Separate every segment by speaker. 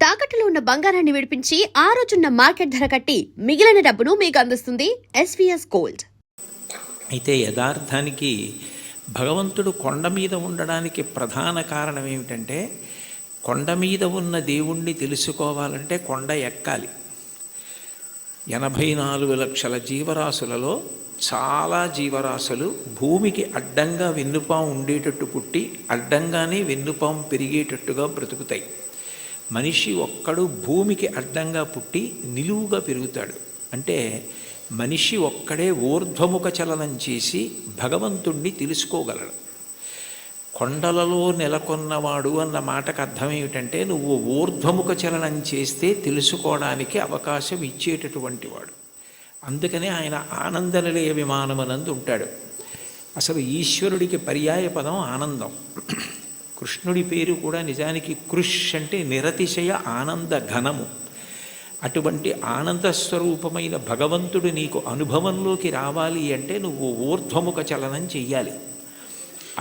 Speaker 1: తాకట్టులో ఉన్న బంగారాన్ని విడిపించి ఆ రోజున్న మార్కెట్ ధర కట్టి మిగిలిన డబ్బును మీకు అందిస్తుంది ఎస్వీఎస్ గోల్డ్.
Speaker 2: అయితే యథార్థానికి భగవంతుడు కొండ మీద ఉండడానికి ప్రధాన కారణం ఏమిటంటే, కొండ మీద ఉన్న దేవుణ్ణి తెలుసుకోవాలంటే కొండ ఎక్కాలి. 84 లక్షల జీవరాశులలో చాలా జీవరాశులు భూమికి అడ్డంగా వెన్నుపాము ఉండేటట్టు పుట్టి అడ్డంగానే వెన్నుపాము పెరిగేటట్టుగా బ్రతుకుతాయి. మనిషి ఒక్కడు భూమికి అడ్డంగా పుట్టి నిలువుగా పెరుగుతాడు. అంటే మనిషి ఒక్కడే ఊర్ధ్వముఖ చలనం చేసి భగవంతుణ్ణి తెలుసుకోగలడు. కొండలలో నెలకొన్నవాడు అన్న మాటకు అర్థం ఏమిటంటే, నువ్వు ఊర్ధ్వముఖ చలనం చేస్తే తెలుసుకోవడానికి అవకాశం ఇచ్చేటటువంటి వాడు. అందుకనే ఆయన ఆనందనిలయ విమానమనందు ఉంటాడు. అసలు ఈశ్వరుడికి పర్యాయ పదం ఆనందం. కృష్ణుడి పేరు కూడా నిజానికి కృష్ అంటే నిరతిశయ ఆనంద ఘనము. అటువంటి ఆనంద స్వరూపమైన భగవంతుడు నీకు అనుభవంలోకి రావాలి అంటే నువ్వు ఊర్ధ్వముఖ చలనం చెయ్యాలి.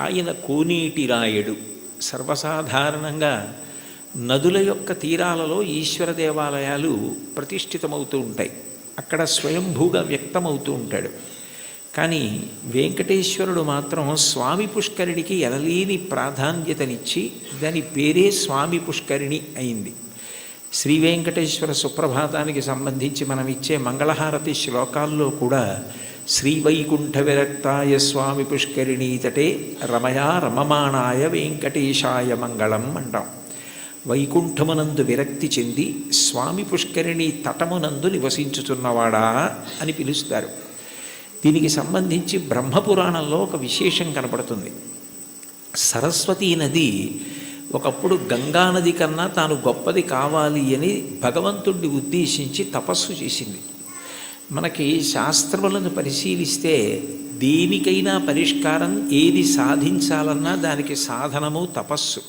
Speaker 2: ఆయన కోనేటి రాయడు. సర్వసాధారణంగా నదుల యొక్క తీరాలలో ఈశ్వర దేవాలయాలు ప్రతిష్ఠితమవుతూ ఉంటాయి. అక్కడ స్వయంభూగా వ్యక్తమవుతూ ఉంటాడు. కానీ వెంకటేశ్వరుడు మాత్రం స్వామి పుష్కరిణికి ఎనలేని ప్రాధాన్యతనిచ్చి దాని పేరే స్వామి పుష్కరిణి అయింది. శ్రీ వెంకటేశ్వర సుప్రభాతానికి సంబంధించి మనం ఇచ్చే మంగళహారతి శ్లోకాల్లో కూడా శ్రీవైకుంఠ విరక్తాయ స్వామి పుష్కరిణీ తటే రమయా రమమాణాయ వెంకటేశాయ మంగళం అంటాం. వైకుంఠమునందు విరక్తి చెంది స్వామి పుష్కరిణి తటమునందు నివసించుతున్నవాడా అని పిలుస్తారు. దీనికి సంబంధించి బ్రహ్మపురాణంలో ఒక విశేషం కనపడుతుంది. సరస్వతీ నది ఒకప్పుడు గంగానది కన్నా తాను గొప్పది కావాలి అని భగవంతుడిని ఉద్దేశించి తపస్సు చేసింది. మనకి శాస్త్రములను పరిశీలిస్తే దేనికైనా పరిష్కారం ఏది సాధించాలన్నా దానికి సాధనము తపస్సు.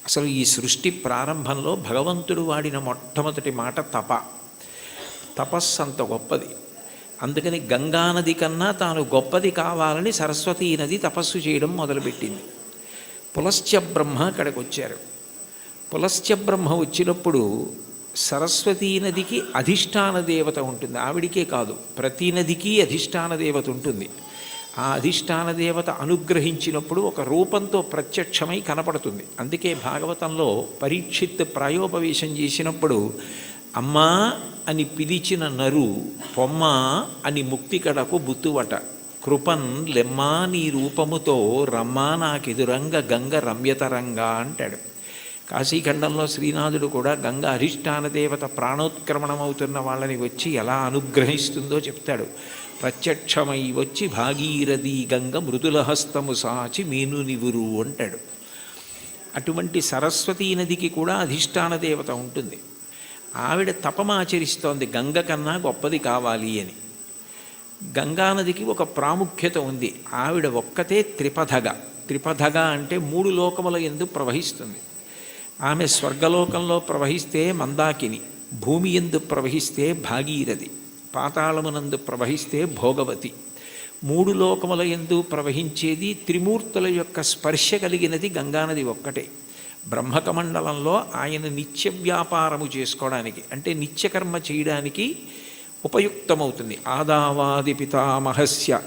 Speaker 2: అసలు ఈ సృష్టి ప్రారంభంలో భగవంతుడు వాడిన మొట్టమొదటి మాట తపస్సు అంత గొప్పది. అందుకని గంగానది కన్నా తాను గొప్పది కావాలని సరస్వతీ నది తపస్సు చేయడం మొదలుపెట్టింది. పులస్త్య బ్రహ్మ అక్కడికి వచ్చారు. పులస్త్య బ్రహ్మ వచ్చినప్పుడు సరస్వతీ నదికి అధిష్టాన దేవత ఉంటుంది. ఆవిడికే కాదు, ప్రతి నదికి అధిష్టాన దేవత ఉంటుంది. ఆ అధిష్టాన దేవత అనుగ్రహించినప్పుడు ఒక రూపంతో ప్రత్యక్షమై కనపడుతుంది. అందుకే భాగవతంలో పరీక్షిత్ ప్రాయోపవేశం చేసినప్పుడు అమ్మా అని పిలిచిన నరు పొమ్మ అని ముక్తికడకు బుత్తువట, కృపన్ లెమ్మా నీ రూపముతో రమ్మా నాకెదురంగ గంగ రమ్యతరంగా అంటాడు. కాశీఖండంలో శ్రీనాథుడు కూడా గంగ అధిష్టాన దేవత ప్రాణోత్క్రమణమవుతున్న వాళ్ళని వచ్చి ఎలా అనుగ్రహిస్తుందో చెప్తాడు. ప్రత్యక్షమై వచ్చి భాగీరథి గంగ మృదులహస్తము సాచి మీను నివురు అంటాడు. అటువంటి సరస్వతీ నదికి కూడా అధిష్టాన దేవత ఉంటుంది. ఆవిడ తపమాచరిస్తోంది గంగ కన్నా గొప్పది కావాలి అని. గంగానదికి ఒక ప్రాముఖ్యత ఉంది. ఆవిడ ఒక్కతే త్రిపథగా అంటే 3 లోకముల యందు ప్రవహిస్తుంది. ఆమె స్వర్గలోకంలో ప్రవహిస్తే మందాకిని, భూమి యందు ప్రవహిస్తే భాగీరథి, పాతాళమునందు ప్రవహిస్తే భోగవతి. 3 లోకముల యందు ప్రవహించేది త్రిమూర్తుల యొక్క స్పర్శ కలిగినది గంగానది ఒక్కటే. బ్రహ్మకమండలంలో ఆయన నిత్య వ్యాపారము చేసుకోవడానికి అంటే నిత్యకర్మ చేయడానికి ఉపయుక్తమవుతుంది. ఆదావాది పితామహస్య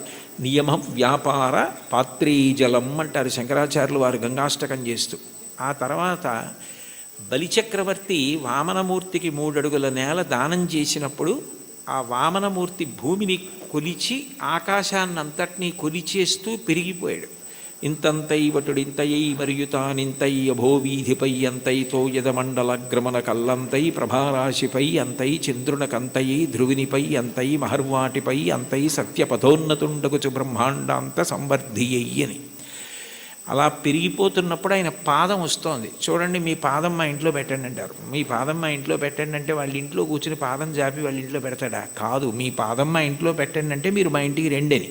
Speaker 2: నియమ వ్యాపార పాత్రీజలం అంటారు శంకరాచార్యులు వారు గంగాష్టకం చేస్తూ. ఆ తర్వాత బలిచక్రవర్తి వామనమూర్తికి 3 అడుగుల నేల దానం చేసినప్పుడు ఆ వామనమూర్తి భూమిని కొలిచి ఆకాశాన్నంతటినీ కొలిచేస్తూ పెరిగిపోయాడు. ఇంతంతై వటుడింతయై మరియు తానింతై అభోవీధిపై అంతైతో యదమండలగ్రమణ కల్లంతై ప్రభారాశిపై అంతై చంద్రునకంతయై ధ్రువినిపై అంతై మహర్వాటిపై అంతై సత్యపథోన్నతుండగుచు బ్రహ్మాండాంత సంవర్ధియ్యి అని. అలా పెరిగిపోతున్నప్పుడు ఆయన పాదం వస్తోంది. చూడండి, మీ పాదం మా ఇంట్లో పెట్టండి అంటారు. మీ పాదం మా ఇంట్లో పెట్టండి అంటే వాళ్ళ ఇంట్లో కూర్చుని పాదం జాపి వాళ్ళ ఇంట్లో పెడతాడా? కాదు, మీ పాదం మా ఇంట్లో పెట్టండి అంటే మీరు మా ఇంటికి రెండని.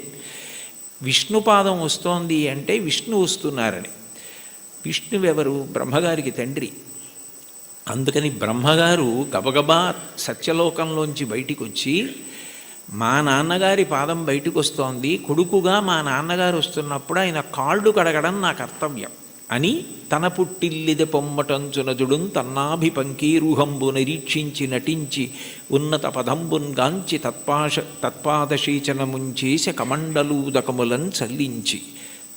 Speaker 2: విష్ణుపాదం వస్తోంది అంటే విష్ణు వస్తున్నారని. విష్ణువెవరు? బ్రహ్మగారికి తండ్రి. అందుకని బ్రహ్మగారు గబగబా సత్యలోకంలోంచి బయటికి వచ్చి మా నాన్నగారి పాదం బయటకు వస్తోంది, కొడుకుగా మా నాన్నగారు వస్తున్నప్పుడు ఆయన కాళ్ళు కడగడం నా కర్తవ్యం, అని తన పుట్టిల్లిద పొమ్మటంచునదుడున్ తన్నాభిపంకీరుహంబు నిరీక్షించి నటించి ఉన్నత పదంబున్ గాంచి తత్పాదశీచనముంచేస కమండలూదకములన్ చల్లించి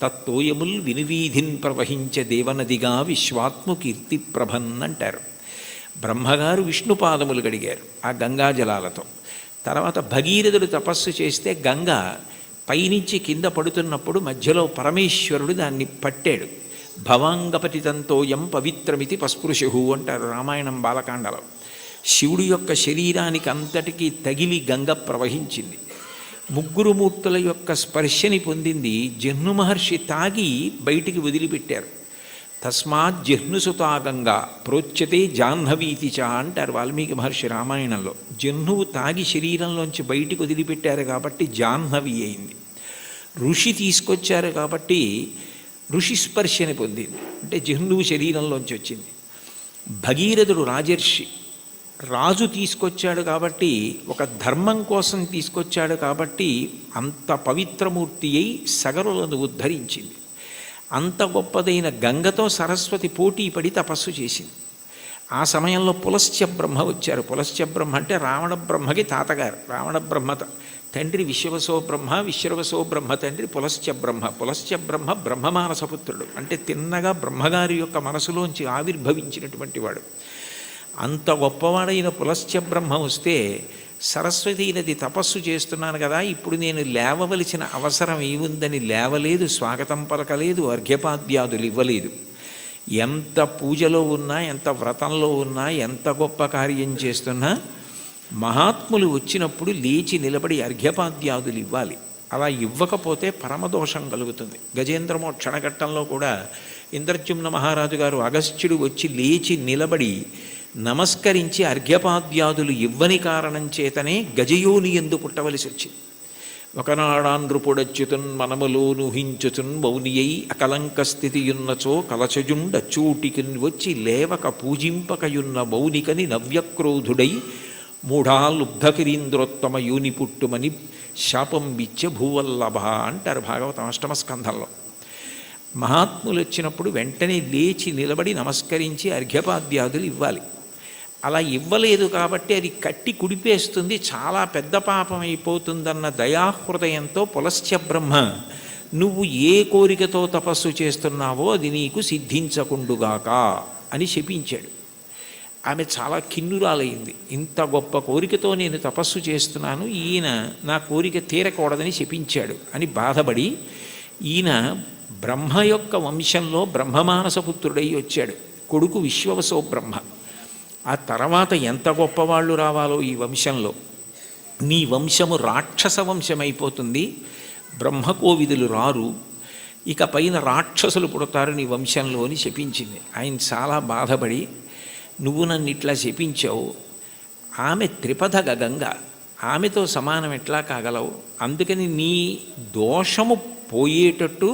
Speaker 2: తత్తోయముల్ వినువీధిన్ ప్రవహించే దేవనదిగా విశ్వాత్ము కీర్తి ప్రభన్ అంటారు. బ్రహ్మగారు విష్ణుపాదములు గడిగారు ఆ గంగాజలాలతో. తర్వాత భగీరథుడు తపస్సు చేస్తే గంగ పైనుంచి కింద పడుతున్నప్పుడు మధ్యలో పరమేశ్వరుడు దాన్ని పట్టాడు. భవాంగపతితంతోయం పవిత్రమితి పస్పృశు అంటారు రామాయణం బాలకాండలో. శివుడి యొక్క శరీరానికి అంతటికీ తగిలి గంగ ప్రవహించింది. ముగ్గురు మూర్తుల యొక్క స్పర్శని పొందింది. జహ్ను మహర్షి తాగి బయటికి వదిలిపెట్టారు. తస్మాత్ జహ్నుసుతా గంగా ప్రోచ్యతే జాహ్నవీతి చ అంటారు వాల్మీకి మహర్షి రామాయణంలో. జహ్నువు తాగి శరీరంలోంచి బయటికి వదిలిపెట్టారు కాబట్టి జాహ్నవి అయింది. ఋషి తీసుకొచ్చారు కాబట్టి ఋషి స్పర్శని పొందింది, అంటే జహ్నువు శరీరంలోంచి వచ్చింది. భగీరథుడు రాజర్షి, రాజు తీసుకొచ్చాడు కాబట్టి, ఒక ధర్మం కోసం తీసుకొచ్చాడు కాబట్టి అంత పవిత్రమూర్తి అయి సగరులను ఉద్ధరించింది. అంత గొప్పదైన గంగతో సరస్వతి పోటీ పడి తపస్సు చేసింది. ఆ సమయంలో పులస్త్య బ్రహ్మ వచ్చారు. పులస్త్య బ్రహ్మ అంటే రావణ బ్రహ్మకి తాతగారు. రావణ బ్రహ్మ తండ్రి విశ్వవసో బ్రహ్మ, విశ్వవసో బ్రహ్మ తండ్రి పులస్త్య బ్రహ్మ. పులస్త్య బ్రహ్మ బ్రహ్మమానసపుత్రుడు, అంటే తిన్నగా బ్రహ్మగారి యొక్క మనసులోంచి ఆవిర్భవించినటువంటి వాడు. అంత గొప్పవాడైన పులస్త్య బ్రహ్మ వస్తే సరస్వతీ నది తపస్సు చేస్తున్నాను కదా, ఇప్పుడు నేను లేవవలసిన అవసరం ఏముందని లేవలేదు, స్వాగతం పలకలేదు, అర్ఘ్యపాద్యాదులు ఇవ్వలేదు. ఎంత పూజలో ఉన్నా, ఎంత వ్రతంలో ఉన్నా, ఎంత గొప్ప కార్యం చేస్తున్నా మహాత్ములు వచ్చినప్పుడు లేచి నిలబడి అర్ఘ్యపాద్యాదులు ఇవ్వాలి. అలా ఇవ్వకపోతే పరమదోషం కలుగుతుంది. గజేంద్రమోక్షణ ఘట్టంలో కూడా ఇంద్రజుమ్న మహారాజు గారు అగస్త్యుడు వచ్చి లేచి నిలబడి నమస్కరించి అర్ఘ్యపాద్యాదులు ఇవ్వని కారణం చేతనే గజయోని ఎందు పుట్టవలసి వచ్చింది. ఒకనాడాంధ్రుపుడచ్యుతున్ మనములోనుహించుతున్ మౌనియై అకలంక స్థితియున్నచో కలచజుండచూటికిన్ వచ్చి లేవక పూజింపకయున్న మౌనికని నవ్యక్రోధుడై మూఢాలుబ్ధకిరీంద్రోత్తమ యోని పుట్టుమని శాపం విచ్చ భూవల్లభ అంటారు భాగవతం అష్టమ స్కంధంలో. మహాత్ములు వచ్చినప్పుడు వెంటనే లేచి నిలబడి నమస్కరించి అర్ఘ్యపాద్యాదులు ఇవ్వాలి. అలా ఇవ్వలేదు కాబట్టి అది కట్టి కుడిపేస్తుంది, చాలా పెద్ద పాపం అయిపోతుందన్న దయాహృదయంతో పులస్త్య బ్రహ్మ నువ్వు ఏ కోరికతో తపస్సు చేస్తున్నావో అది నీకు సిద్ధించకుండుగాక అని శపించాడు. ఆమె చాలా కిన్నురాలైంది. ఇంత గొప్ప కోరికతో నేను తపస్సు చేస్తున్నాను, ఈయన నా కోరిక తీరకూడదని శపించాడు అని బాధపడి ఈయన బ్రహ్మ యొక్క వంశంలో బ్రహ్మమానసపుత్రుడై వచ్చాడు. కొడుకు విశ్వవసో బ్రహ్మ. ఆ తర్వాత ఎంత గొప్పవాళ్ళు రావాలో ఈ వంశంలో. నీ వంశము రాక్షస వంశమైపోతుంది, బ్రహ్మకోవిదులు రారు, ఇక పైన రాక్షసులు పుడతారు నీ వంశంలో అని శపించింది. ఆయన చాలా బాధపడి నువ్వు నన్ను ఇట్లా శపించావు, ఆమె త్రిపథ గంగ, ఆమెతో సమానం ఎట్లా కాగలవు, అందుకని నీ దోషము పోయేటట్టు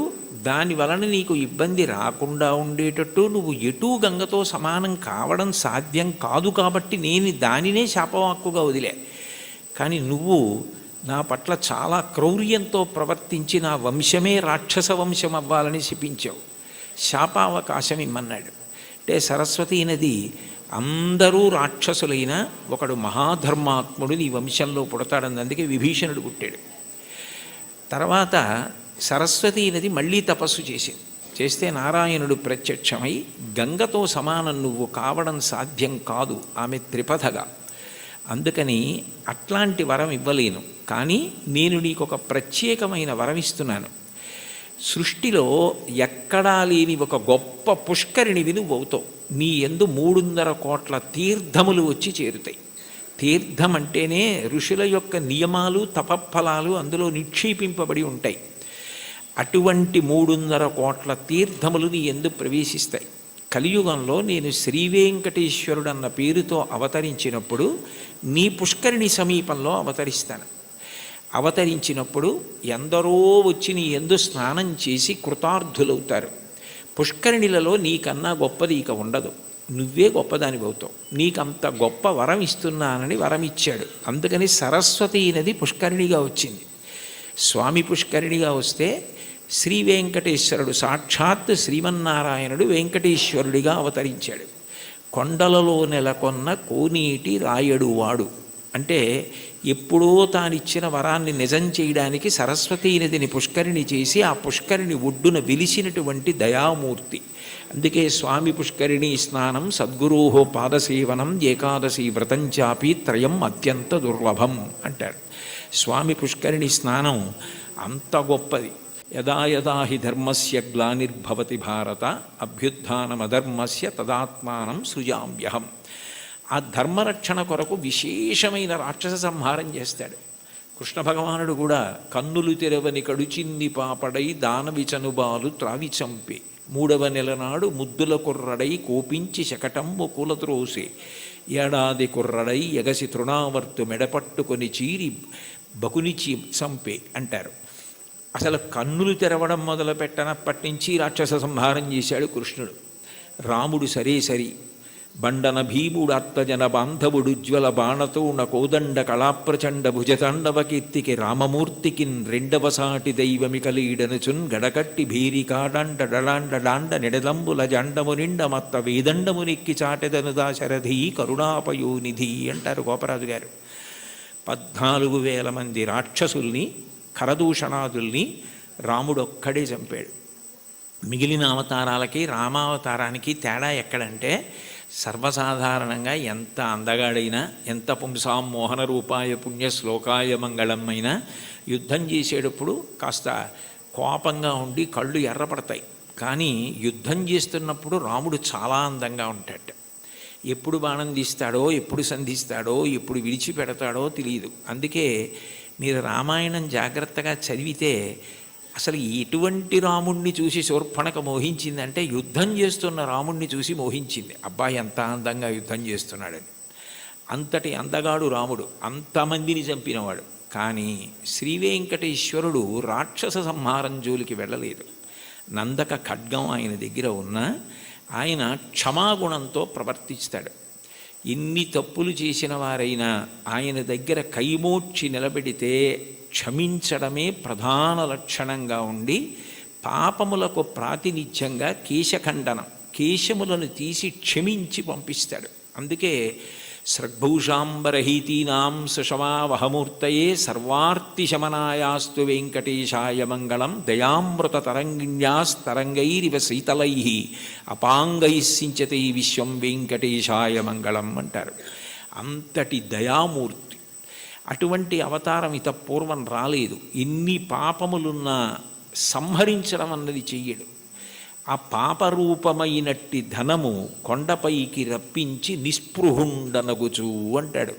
Speaker 2: దాని వలన నీకు ఇబ్బంది రాకుండా ఉండేటట్టు నువ్వు ఎటూ గంగతో సమానం కావడం సాధ్యం కాదు కాబట్టి నేను దానినే శాపవాక్కుగా వదిలే. కానీ నువ్వు నా పట్ల చాలా క్రౌర్యంతో ప్రవర్తించి నా వంశమే రాక్షస వంశం అవ్వాలని శపించావు, శాపావకాశం ఇమ్మన్నాడు. అంటే సరస్వతీ నది అందరూ రాక్షసులైన ఒకడు మహాధర్మాత్ముడు నీ వంశంలో పుడతాడని అందుకే విభీషణుడు పుట్టాడు. తర్వాత సరస్వతీ నది మళ్ళీ తపస్సు చేస్తే నారాయణుడు ప్రత్యక్షమై గంగతో సమానం నువ్వు కావడం సాధ్యం కాదు, ఆమె త్రిపథగా, అందుకని అట్లాంటి వరం ఇవ్వలేను, కానీ నేను నీకు ఒక ప్రత్యేకమైన వరం ఇస్తున్నాను. సృష్టిలో ఎక్కడా లేని ఒక గొప్ప పుష్కరిణివి నువ్వు అవుతావు. నీ యందు 300 కోట్ల తీర్థములు వచ్చి చేరుతాయి. తీర్థం అంటేనే ఋషుల యొక్క నియమాలు తపఫలాలు అందులో నిక్షేపింపబడి ఉంటాయి. అటువంటి 300 కోట్ల తీర్థములు నీ యందు ప్రవేశిస్తాయి. కలియుగంలో నేను శ్రీవేంకటేశ్వరుడు అన్న పేరుతో అవతరించినప్పుడు నీ పుష్కరిణి సమీపంలో అవతరిస్తాను. అవతరించినప్పుడు ఎందరో వచ్చి నీ యందు స్నానం చేసి కృతార్థులవుతారు. పుష్కరిణిలలో నీకన్నా గొప్పది ఇక ఉండదు, నువ్వే గొప్పదాని అవుతావు. నీకంత గొప్ప వరం ఇస్తున్నానని వరం ఇచ్చాడు. అందుకని సరస్వతీ నది పుష్కరిణిగా వచ్చింది. స్వామి పుష్కరిణిగా వస్తే శ్రీ వెంకటేశ్వరుడు సాక్షాత్ శ్రీమన్నారాయణుడు వెంకటేశ్వరుడిగా అవతరించాడు. కొండలలో నెలకొన్న కోనీటి రాయడువాడు అంటే ఎప్పుడో తానిచ్చిన వరాన్ని నిజం చేయడానికి సరస్వతీ నదిని పుష్కరిణి చేసి ఆ పుష్కరిణి ఒడ్డున వెలిసినటువంటి దయామూర్తి. అందుకే స్వామి పుష్కరిణీ స్నానం సద్గురోహో పాదసేవనం ఏకాదశి వ్రతం చాపి త్రయం అత్యంత దుర్లభం అంటారు. స్వామి పుష్కరిణి స్నానం అంత గొప్పది. యదా యదా హి ధర్మస్య గ్లానిర్భవతి భారత అభ్యుత్థానమధర్మస్య తదాత్మానం సృజామ్యహం. ఆ ధర్మరక్షణ కొరకు విశేషమైన రాక్షస సంహారం చేస్తాడు. కృష్ణ భగవానుడు కూడా కన్నులు తెరవని కడుచిన్ని పాపడై దానవిచనుబాలు త్రావి చంపే 3వ నెల నాడు ముద్దుల కుర్రడై కోపించి శకటంబు కూలత్రోసే ఏడాది కుర్రడై ఎగసి తృణావర్తు మెడపట్టుకొని చీరి బకునిచి చంపే అంటారు. అసలు కన్నులు తెరవడం మొదలు పెట్టనప్పటి నుంచి రాక్షస సంహారం చేశాడు కృష్ణుడు. రాముడు సరి బండన భీముడు అత్తజన బాంధవుడు ఉజ్వల బాణతోణ కోదండ కళాప్రచండ భుజతాండవ కీర్తికి రామమూర్తికిన్ 2వ సాటి దైవమికలీడనుచున్ గడకట్టి భీరికాడాండ డడాండ డాండ నిడదంబుల జండము నిండ మత్త వేదండము నెక్కి చాటెదను దాశరథి కరుణాపయోనిధి అంటారు గోపరాజు గారు. 14,000 మంది రాక్షసుల్ని ఖరదూషణాదుల్ని రాముడొక్కడే చంపాడు. మిగిలిన అవతారాలకి రామావతారానికి తేడా ఎక్కడంటే సర్వసాధారణంగా ఎంత అందగాడైనా ఎంత పుంసాం మోహన రూపాయ పుణ్య శ్లోకాయ మంగళం అయినా యుద్ధం చేసేటప్పుడు కాస్త కోపంగా ఉండి కళ్ళు ఎర్రపడతాయి. కానీ యుద్ధం చేస్తున్నప్పుడు రాముడు చాలా అందంగా ఉంటాడు. ఎప్పుడు బాణం తీస్తాడో ఎప్పుడు సంధిస్తాడో ఎప్పుడు విడిచిపెడతాడో తెలియదు. అందుకే మీరు రామాయణం జాగ్రత్తగా చదివితే అసలు ఎటువంటి రాముణ్ణి చూసి శూర్పణఖ మోహించిందంటే యుద్ధం చేస్తున్న రాముణ్ణి చూసి మోహించింది. అబ్బాయి ఎంత అందంగా యుద్ధం చేస్తున్నాడని. అంతటి అందగాడు రాముడు, అంతమందిని చంపినవాడు. కానీ శ్రీ వెంకటేశ్వరుడు రాక్షస సంహారం జోలికి వెళ్ళలేదు. నందక ఖడ్గం ఆయన దగ్గర ఉన్న ఆయన క్షమాగుణంతో ప్రవర్తిస్తాడు. ఎన్ని తప్పులు చేసిన వారైనా ఆయన దగ్గర కైమోడ్చి నిలబెడితే క్షమించడమే ప్రధాన లక్షణంగా ఉండి పాపములకు ప్రాతినిధ్యంగా కేశఖండనం, కేశములను తీసి క్షమించి పంపిస్తాడు. అందుకే సృగ్భూషాంబరహీతీనాం సుషమావహమూర్తయే సర్వార్తిశమనాయాస్తు వెంకటేశాయ మంగళం దయామృత తరంగిణ్యాస్తరంగైరివ శీతలై అపాంగైస్సించతే విశ్వం వెంకటేశాయ మంగళం అంటారు. అంతటి దయామూర్తి. అటువంటి అవతారం ఇత పూర్వం రాలేదు. ఎన్ని పాపములున్నా సంహరించడం అన్నది చెయ్యడు. ఆ పాపరూపమైనట్టి ధనము కొండపైకి రప్పించి నిస్పృహుండనగుచు అంటాడు.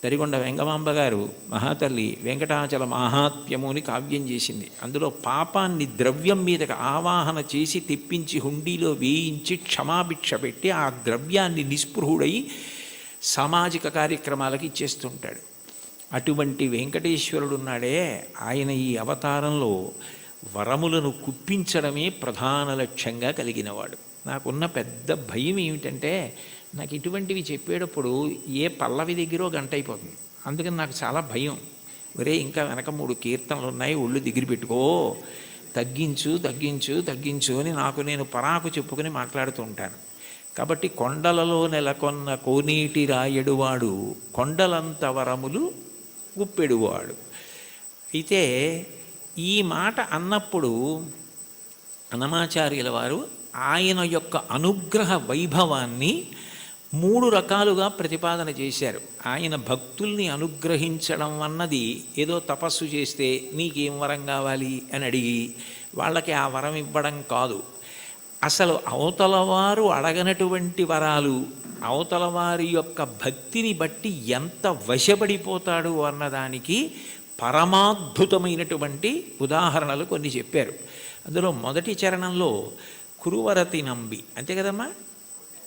Speaker 2: తరిగొండ వెంగమాంబ గారు మహాతల్లి వెంకటాచల మహాత్మ్యము అని కావ్యం చేసింది. అందులో పాపాన్ని ద్రవ్యం మీదకి ఆవాహన చేసి తెప్పించి హుండీలో వేయించి క్షమాభిక్ష పెట్టి ఆ ద్రవ్యాన్ని నిస్పృహుడై సామాజిక కార్యక్రమాలకు ఇచ్చేస్తుంటాడు. అటువంటి వెంకటేశ్వరుడు ఉన్నాడే, ఆయన ఈ అవతారంలో వరములను కుప్పించడమే ప్రధాన లక్ష్యంగా కలిగినవాడు. నాకున్న పెద్ద భయం ఏమిటంటే నాకు ఇటువంటివి చెప్పేటప్పుడు ఏ పల్లవి దగ్గరో గంట అయిపోతుంది. అందుకని నాకు చాలా భయం. ఒరే ఇంకా వెనక 3 కీర్తనలు ఉన్నాయి, ఒళ్ళు దగ్గర పెట్టుకో, తగ్గించు తగ్గించు తగ్గించు అని నాకు నేను పరాకు చెప్పుకొని మాట్లాడుతూ ఉంటాను. కాబట్టి కొండలలో నెలకొన్న కోనీటి రాయడువాడు కొండలంత వరములు గుప్పెడువాడు. అయితే ఈ మాట అన్నప్పుడు అన్నమాచార్యుల వారు ఆయన యొక్క అనుగ్రహ వైభవాన్ని 3 రకాలుగా ప్రతిపాదన చేశారు. ఆయన భక్తుల్ని అనుగ్రహించడం అన్నది ఏదో తపస్సు చేస్తే నీకేం వరం కావాలి అని అడిగి వాళ్ళకి ఆ వరం ఇవ్వడం కాదు. అసలు అవతలవారు అడగనటువంటి వరాలు అవతల వారి యొక్క భక్తిని బట్టి ఎంత వశపడిపోతాడు అన్నదానికి పరమాద్భుతమైనటువంటి ఉదాహరణలు కొన్ని చెప్పారు. అందులో మొదటి చరణంలో కురువరతి నంబి, అంతే కదమ్మా,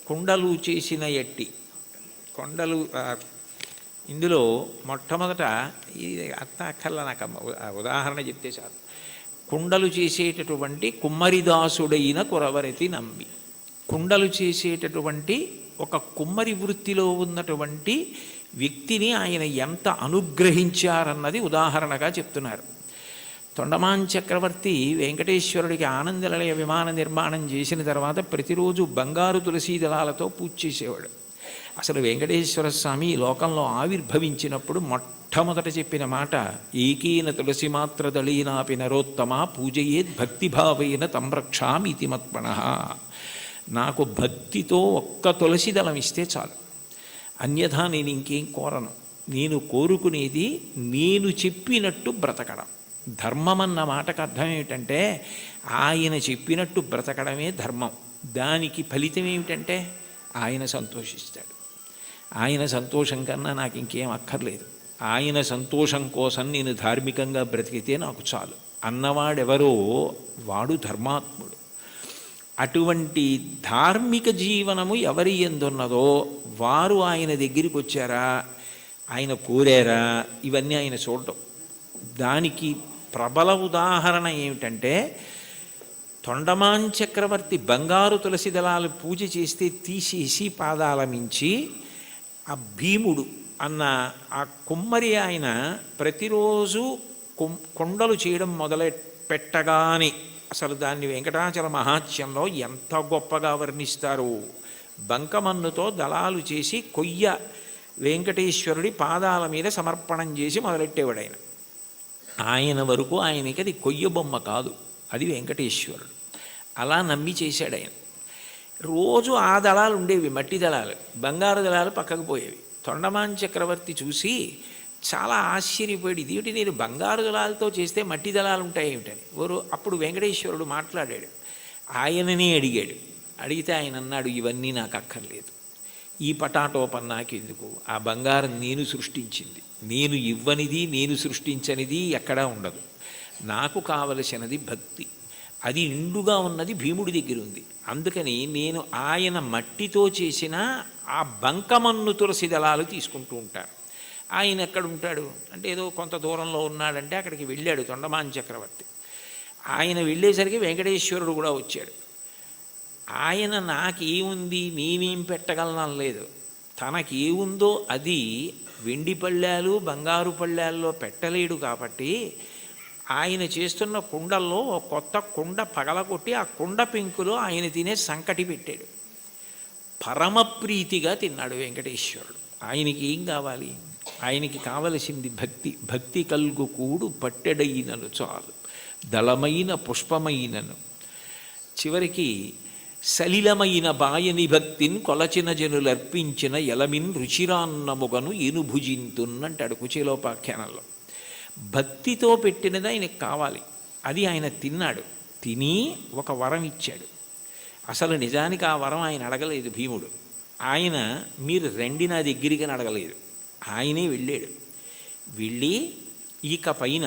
Speaker 2: కుండలు చేసిన ఎట్టి కొండలు. ఇందులో మొట్టమొదట ఇది అక్కర్ల నాకు ఉదాహరణ చెప్తే చాలు. కుండలు చేసేటటువంటి కుమ్మరిదాసుడైన కురవరతి నంబి, కుండలు చేసేటటువంటి ఒక కుమ్మరి వృత్తిలో ఉన్నటువంటి వ్యక్తిని ఆయన ఎంత అనుగ్రహించారన్నది ఉదాహరణగా చెప్తున్నారు. తొండమాన్ చక్రవర్తి వెంకటేశ్వరుడికి ఆనందనిలయ విమాన నిర్మాణం చేసిన తర్వాత ప్రతిరోజు బంగారు తులసీ దళాలతో పూజ చేసేవాడు. అసలు వెంకటేశ్వర స్వామి ఈ లోకంలో ఆవిర్భవించినప్పుడు మొట్టమొదట చెప్పిన మాట, ఏకీన తులసి మాత్ర దళీనాపి నరోత్తమ పూజయేద్ భక్తిభావేన తంరక్షామితి మత్పణః. నాకు భక్తితో ఒక్క తులసి దళం ఇస్తే చాలు, అన్యథా నేను ఇంకేం కోరను. నేను కోరుకునేది నేను చెప్పినట్టు బ్రతకడం. ధర్మం అన్న మాటకు అర్థం ఏమిటంటే ఆయన చెప్పినట్టు బ్రతకడమే ధర్మం. దానికి ఫలితం ఏమిటంటే ఆయన సంతోషిస్తాడు. ఆయన సంతోషం కన్నా నాకు ఇంకేం అక్కర్లేదు. ఆయన సంతోషం కోసం నేను ధార్మికంగా బ్రతికితే నాకు చాలు అన్నవాడెవరో వాడు ధర్మాత్ముడు. అటువంటి ధార్మిక జీవనము ఎవరి ఎందున్నదో వారు ఆయన దగ్గరికి వచ్చారా, ఆయన కోరారా, ఇవన్నీ ఆయన చూడటం. దానికి ప్రబల ఉదాహరణ ఏమిటంటే తొండమాన్ చక్రవర్తి బంగారు తులసి దళాలు పూజ చేస్తే తీసేసి పాదాల మించి ఆ భీముడు అన్న ఆ కుమ్మరి ఆయన ప్రతిరోజు కొండలు చేయడం పెట్టగానే అసలు దాన్ని వెంకటాచల మహాత్యంలో ఎంత గొప్పగా వర్ణిస్తారు. బంకమన్నుతో దళాలు చేసి కొయ్య వెంకటేశ్వరుడి పాదాల మీద సమర్పణం చేసి మొదలెట్టేవాడు ఆయన. ఆయన వరకు ఆయనకి అది కొయ్య బొమ్మ కాదు, అది వెంకటేశ్వరుడు. అలా నమ్మి చేశాడు ఆయన. రోజు ఆ దళాలు ఉండేవి, మట్టి దళాలు. బంగారు దళాలు పక్కకు పోయేవి. తొండమాన్ చక్రవర్తి చూసి చాలా ఆశ్చర్యపోయాడు, ఇదేమిటి నేను బంగారు దళాలతో చేస్తే మట్టి దళాలు ఉంటాయి ఏమిటని. అప్పుడు వెంకటేశ్వరుడు మాట్లాడాడు, ఆయననే అడిగాడు. అడిగితే ఆయన అన్నాడు, ఇవన్నీ నాకు అక్కర్లేదు, ఈ పటాటోపం నాకెందుకు, ఆ బంగారం నేను సృష్టించింది, నేను ఇవ్వనిది నేను సృష్టించనిది ఎక్కడా ఉండదు. నాకు కావలసినది భక్తి, అది నిండుగా ఉన్నది భీముడి దగ్గర ఉంది. అందుకని నేను ఆయన మట్టితో చేసిన ఆ బంకమన్ను తులసి దళాలు తీసుకుంటూ ఉంటాను. ఆయన ఎక్కడుంటాడు అంటే ఏదో కొంత దూరంలో ఉన్నాడంటే అక్కడికి వెళ్ళాడు తొండమాన్ చక్రవర్తి. ఆయన వెళ్ళేసరికి వెంకటేశ్వరుడు కూడా వచ్చాడు. ఆయన నాకేముంది నేనేం పెట్టగలను లేదు, తనకేముందో అది వెండి పళ్ళాలు బంగారు పళ్ళాల్లో పెట్టలేడు. కాబట్టి ఆయన చేస్తున్న కుండల్లో ఒక కొత్త కుండ పగలగొట్టి ఆ కుండ పెంకులో ఆయన తినే సంకటి పెట్టాడు. పరమప్రీతిగా తిన్నాడు వెంకటేశ్వరుడు. ఆయనకి ఏం కావాలి? ఆయనకి కావలసింది భక్తి. భక్తి కల్గు కూడు పట్టెడైనను చాలు, దళమైన పుష్పమైనను. చివరికి సలిలమైన బాయని భక్తిని కొలచిన జనులర్పించిన ఎలమిన్ రుచిరాన్నముగను ఏనుభుజింతున్నంటాడు కుచేలోపాఖ్యానంలో. భక్తితో పెట్టినది ఆయనకు కావాలి, అది ఆయన తిన్నాడు. తిని ఒక వరం ఇచ్చాడు. అసలు నిజానికి ఆ వరం ఆయన అడగలేదు భీముడు. ఆయన మీరు రండి నా దగ్గరికి అని అడగలేదు, ఆయనే వెళ్ళాడు. వెళ్ళి ఇక పైన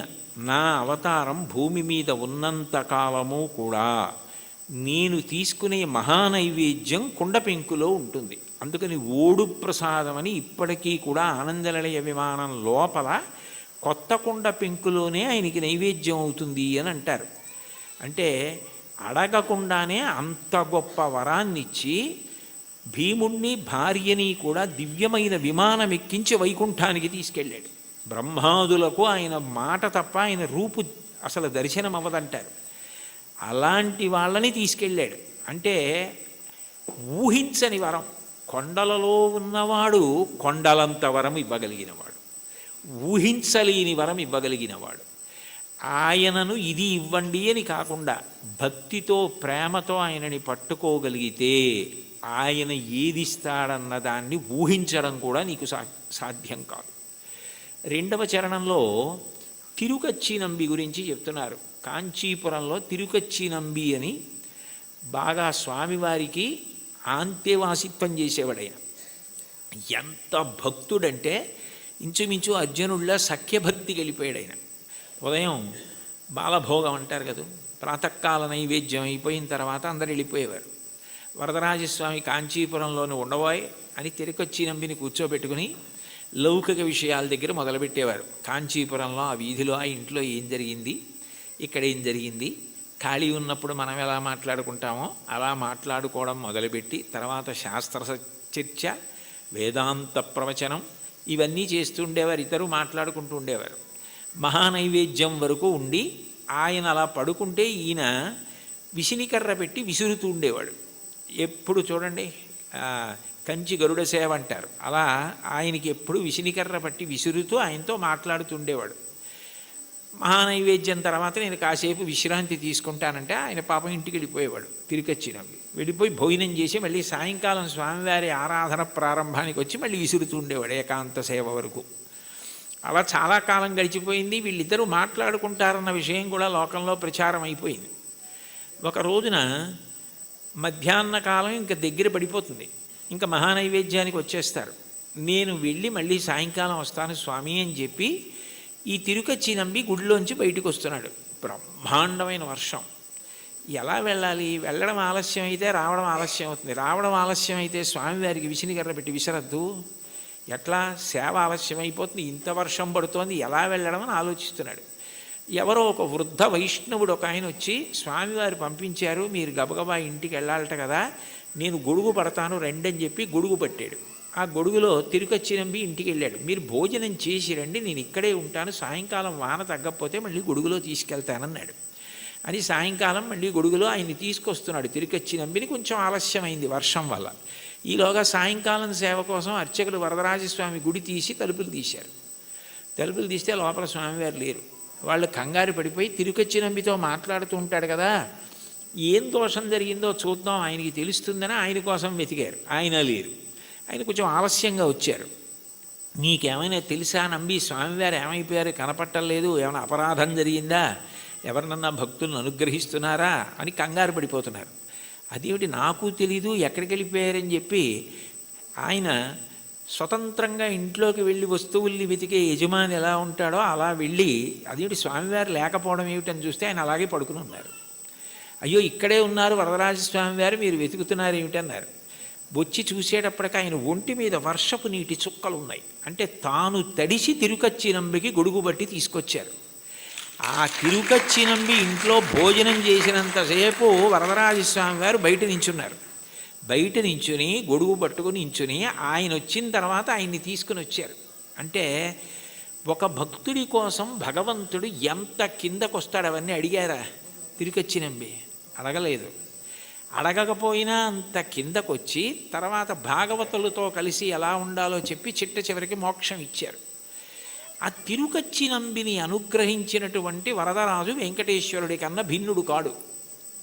Speaker 2: నా అవతారం భూమి మీద ఉన్నంత కాలము కూడా నేను తీసుకునే మహానైవేద్యం కుండ పెంకులో ఉంటుంది. అందుకని ఓడు ప్రసాదం అని ఇప్పటికీ కూడా ఆనందనిలయ విమానం లోపల కొత్త కుండ పెంకులోనే ఆయనకి నైవేద్యం అవుతుంది అని అంటారు. అంటే అడగకుండానే అంత గొప్ప వరాన్నిచ్చి భీముణ్ణి భార్యని కూడా దివ్యమైన విమానం ఎక్కించి వైకుంఠానికి తీసుకెళ్ళాడు. బ్రహ్మాదులకు ఆయన మాట తప్ప ఆయన రూపు అసలు దర్శనం అవ్వదంటారు. అలాంటి వాళ్ళని తీసుకెళ్ళాడు. అంటే ఊహించని వరం. కొండలలో ఉన్నవాడు కొండలంత వరం ఇవ్వగలిగినవాడు, ఊహించలేని వరం ఇవ్వగలిగినవాడు. ఆయనను ఇది ఇవ్వండి అని కాకుండా భక్తితో ప్రేమతో ఆయనని పట్టుకోగలిగితే ఆయన ఏదిస్తాడన్న దాన్ని ఊహించడం కూడా నీకు సాధ్యం కాదు. రెండవ చరణంలో తిరుకచ్చి నంబి గురించి చెప్తున్నారు. కాంచీపురంలో తిరుకచ్చి నంబి అని బాగా స్వామివారికి ఆంతేవాసిత్వం చేసేవాడు ఆయన. ఎంత భక్తుడంటే ఇంచుమించు అర్జునుడిలా సఖ్యభక్తికి వెళ్ళిపోయాడు ఆయన. ఉదయం బాలభోగం అంటారు కదా, ప్రాతకాల నైవేద్యం అయిపోయిన తర్వాత అందరు వెళ్ళిపోయేవారు. వరదరాజస్వామి కాంచీపురంలోని ఉండబోయ్ అని తిరుకొచ్చి నంబిని కూర్చోబెట్టుకుని లౌకిక విషయాల దగ్గర మొదలుపెట్టేవారు. కాంచీపురంలో ఆ వీధిలో ఆ ఇంట్లో ఏం జరిగింది, ఇక్కడ ఏం జరిగింది, ఖాళీ ఉన్నప్పుడు మనం ఎలా మాట్లాడుకుంటామో అలా మాట్లాడుకోవడం మొదలుపెట్టి తర్వాత శాస్త్ర చర్చ, వేదాంత ప్రవచనం ఇవన్నీ చేస్తూ ఉండేవారు. ఇతరు మాట్లాడుకుంటూ ఉండేవారు. మహానైవేద్యం వరకు ఉండి ఆయన అలా పడుకుంటే ఈయన విసినికర్ర పెట్టి విసురుతూ ఉండేవాడు. ఎప్పుడు చూడండి కంచి గరుడ సేవ అంటారు, అలా ఆయనకి ఎప్పుడు విసినికర్ర పట్టి విసురుతూ ఆయనతో మాట్లాడుతుండేవాడు. మహానైవేద్యం తర్వాత నేను కాసేపు విశ్రాంతి తీసుకుంటానంటే ఆయన పాపం ఇంటికి వెళ్ళిపోయేవాడు. తిరిగొచ్చినవి వెళ్ళిపోయి భోజనం చేసి మళ్ళీ సాయంకాలం స్వామివారి ఆరాధన ప్రారంభానికి వచ్చి మళ్ళీ విసురుతూ ఉండేవాడు ఏకాంత సేవ వరకు. అలా చాలా కాలం గడిచిపోయింది. వీళ్ళిద్దరూ మాట్లాడుకుంటారన్న విషయం కూడా లోకంలో ప్రచారం అయిపోయింది. ఒక రోజున మధ్యాహ్న కాలం ఇంకా దగ్గర పడిపోతుంది, ఇంకా మహానైవేద్యానికి వచ్చేస్తారు. నేను వెళ్ళి మళ్ళీ సాయంకాలం వస్తాను స్వామి అని చెప్పి ఈ తిరుకచ్చి నంబి గుడిలోంచి బయటకు వస్తున్నాడు. బ్రహ్మాండమైన వర్షం. ఎలా వెళ్ళాలి? వెళ్ళడం ఆలస్యం అయితే రావడం ఆలస్యం అవుతుంది. రావడం ఆలస్యం అయితే స్వామివారికి విసినికర్ర పెట్టి విసరద్దు, ఎట్లా సేవ ఆలస్యం అయిపోతుంది, ఇంత వర్షం పడుతోంది, ఎలా వెళ్ళడం అని ఆలోచిస్తున్నాడు. ఎవరో ఒక వృద్ధ వైష్ణవుడు ఒక ఆయన వచ్చి, స్వామివారు పంపించారు, మీరు గబగబా ఇంటికి వెళ్ళాలట కదా, నేను గొడుగు పడతాను రెండని చెప్పి గొడుగు పట్టాడు. ఆ గొడుగులో తిరుకచ్చి నంబి ఇంటికి వెళ్ళాడు. మీరు భోజనం చేసి రండి, నేను ఇక్కడే ఉంటాను, సాయంకాలం వాన తగ్గకపోతే మళ్ళీ గొడుగులో తీసుకెళ్తానన్నాడు. అని సాయంకాలం మళ్ళీ గొడుగులో ఆయన్ని తీసుకొస్తున్నాడు తిరుకచ్చి నంబిని. కొంచెం ఆలస్యమైంది వర్షం వల్ల. ఈలోగా సాయంకాలం సేవ కోసం అర్చకులు వరదరాజస్వామి గుడి తీసి తలుపులు తీశారు. తలుపులు తీస్తే లోపల స్వామివారు లేరు. వాళ్ళు కంగారు పడిపోయి తిరుకచ్చి నంబితో మాట్లాడుతూ ఉంటాడు కదా, ఏం దోషం జరిగిందో చూద్దాం ఆయనకి తెలుస్తుందని ఆయన కోసం వెతికారు. ఆయన లేరు. ఆయన కొంచెం ఆలస్యంగా వచ్చారు. నీకేమైనా తెలుసా నంబి, స్వామివారు ఏమైపోయారు, కనపట్టలేదు, ఏమైనా అపరాధం జరిగిందా, ఎవరినన్నా భక్తులను అనుగ్రహిస్తున్నారా అని కంగారు పడిపోతున్నారు. అదేమిటి నాకు తెలీదు, ఎక్కడికి వెళ్ళిపోయారని చెప్పి ఆయన స్వతంత్రంగా ఇంట్లోకి వెళ్ళి వస్తువుల్ని వెతికే యజమాని ఎలా ఉంటాడో అలా వెళ్ళి, అదేమిటి స్వామివారు లేకపోవడం ఏమిటని చూస్తే ఆయన అలాగే పడుకుని ఉన్నారు. అయ్యో ఇక్కడే ఉన్నారు వరదరాజస్వామివారు, మీరు వెతుకుతున్నారు ఏమిటన్నారు. వచ్చి చూసేటప్పటికి ఆయన ఒంటి మీద వర్షపు నీటి చుక్కలు ఉన్నాయి. అంటే తాను తడిసి తిరుకచ్చి నంబికి గొడుగు బట్టి తీసుకొచ్చారు. ఆ తిరుకచ్చి నంబి ఇంట్లో భోజనం చేసినంతసేపు వరదరాజస్వామి వారు బయట నించున్నారు. బయట నించుని గొడుగు పట్టుకుని నించుని ఆయన వచ్చిన తర్వాత ఆయన్ని తీసుకుని వచ్చారు. అంటే ఒక భక్తుడి కోసం భగవంతుడు ఎంత కిందకొస్తాడు అవన్నీ అడిగారా తిరుకచ్చి నంబి? అడగలేదు. అడగకపోయినా అంత కిందకొచ్చి తర్వాత భాగవతులతో కలిసి ఎలా ఉండాలో చెప్పి చిట్ట చివరికి మోక్షం ఇచ్చారు. ఆ తిరుకచ్చి నంబిని అనుగ్రహించినటువంటి వరదరాజు వెంకటేశ్వరుడి కన్నా భిన్నుడు కాడు.